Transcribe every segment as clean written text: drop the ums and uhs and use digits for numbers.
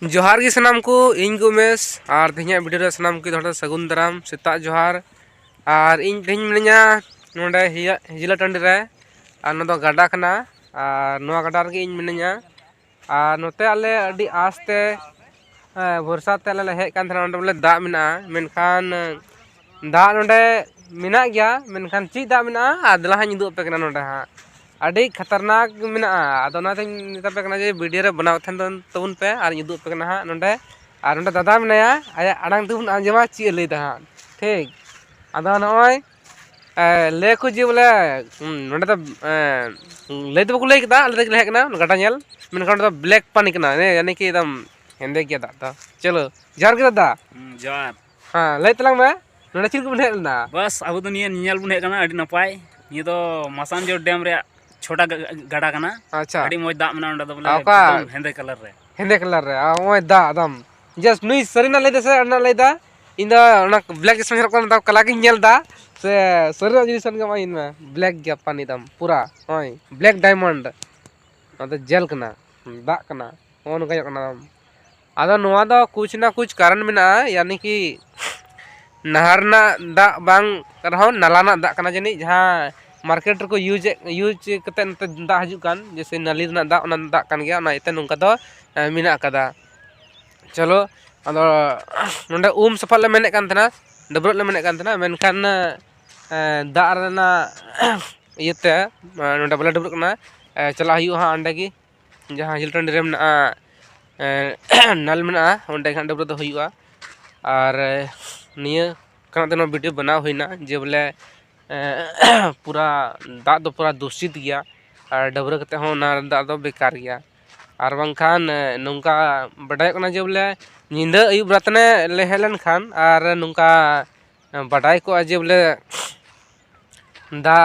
जोहार की सनाम को इन को उमेश और तेज वीडियो सनाम की थोड़ा सगुन दाराम सेता जोहार और इन तेज मिना नोडे हिजला टाँडी रे और ना गाडा कना और नोआ गाडा रे इन मिना और नोते आले अडी आस्ते वर्षा ते आले हेज कान थाना बोले दा मिना मेनखान दा नोडे मिना गया मेनखान ची दा मिना आदला हां निदु पे कना नोडे हां अड़ी खतरनाक मिना आदोनाते निता पे कना जे वीडियो रे बनाव थन तबुन पे और निदु पे कना हां नोडे और नोडे दादा मिनाया आया अड़ांग तुम आंजमा ची लैदा हां ठीक आदो नय ले को जे बोले नोडे तो ले तो बको ले केदा आले देख कना गाडा नेल मेनखान तो ब्लैक पानी कना यानी कि एकदम हेंदे गया दा चलो जार के दादा जार हां ले तलांग में नोडे चिल को बने ना बस अब तो निया नियल बुने कना अड़ी नपाय ये तो मसानजोर डैम रे छोटा गाडा कना अच्छा अड़ी मोज दा मना ओंडा तो बोले एकदम हेंदे कलर रे ओय दा एकदम जस्ट नुई सरीना लेदा से अना लेदा इंदा ओना ब्लैक स्पेशल कोन दा कला की नेल दा से सरीना जिसन के माइन में ब्लैक गया पानी दम पूरा ओय ब्लैक डायमंड अदा जेल कना दा कना ओन गय कना आदा नोआ दा कुछ ना कुछ कारण मेना यानी कि नहर ना दा बांग रहो नाला ना दा कना जनी जहां मार्केट को यूज कते नते दा हजु कान जैसे नाली ना दा ओना दा कान गया ना इते नुका दो मिना कदा चलो अदो नोंडे सफल ले मेने कान तना डबरत ले मेने कान तना मेनखान दा रना इते नोंडे बले डबरत कना चला हयु हां अंडे की जहां हिलटन रे मेना नल मेना ओंडे खान डबरत दो हयुआ और निया कना तनो वीडियो बनाव होइना जे बोले पूरा दा दो पूरा दूषित गया और डबरा कते हो ना दा दो बेकार गया और बांखान नुका बडाय कना जे बोले निंदा अयुब रातने ले हेलन खान और नुका बडाय को जे बोले दा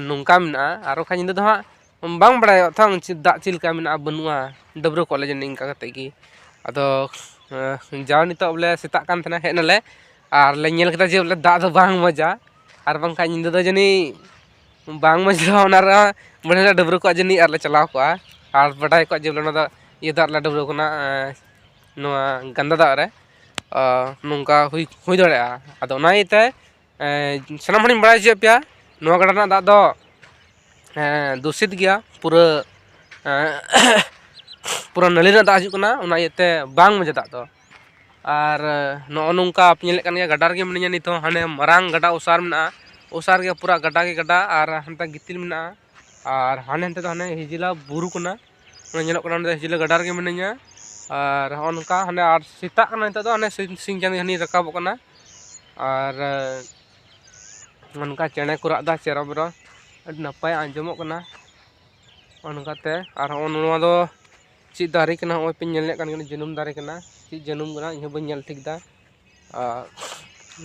नुका मिना और खा निंदा दो हां बांग बडाय थांग दा चिलका मिना बनुआ डबरा को ले जन इनका कते की अदो जाव नितो बोले सेता कान थना हेनले और ले नेल कता जे बोले दा दो बांग मजा और बांखा निंदा दो जनी बांग मजा ओनारा बने डबरा को जनी और ले चलाव को और बडाय को जे बोले ना ये दा डबरा को ना नोआ गंदा दा रे नुका हुई दड़या अदो ना इते सनाम हणी बडाय जे पिया नोआ गडा ना दा दो दूषित गया पूरा पूरा नली ना दा हजु कना ओना इते बांग मजा दा दो और नो नुका अपनेले कन गया गडा रे मिनिया नितो हाने मरांग गडा उसार के पूरा गडा के गडा और हंता गितिल मिना और हाने हंते तो हाने हिजिला बुरु कना नेलो कना हिजिला गडा रे मिनिया और उनका हाने और सीता कना नितो तो हाने सिंग चांदी हनी रकाब कना और उनका चेणे कुरा दा चेरा बरो अड नपाय आंजमो कना उनकाते और ओनवा दो ची दारी कना ओय पे नेले कन जनुम दारी कना ची जनुम कना इहो बन नेल ठीक दा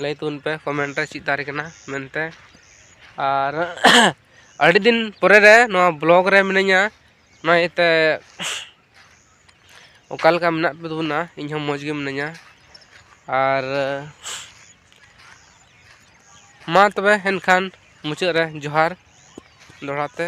लay तुन पे कमेंट रे ची दारी कना मेनते और अड़ी दिन परे रे नो ब्लॉग रे मिनया नो इते ओकाल का मना पे दुना इहो मौज गे मिनया और मा तबे हेनखान मुचाद रे जोहार दोड़ाते।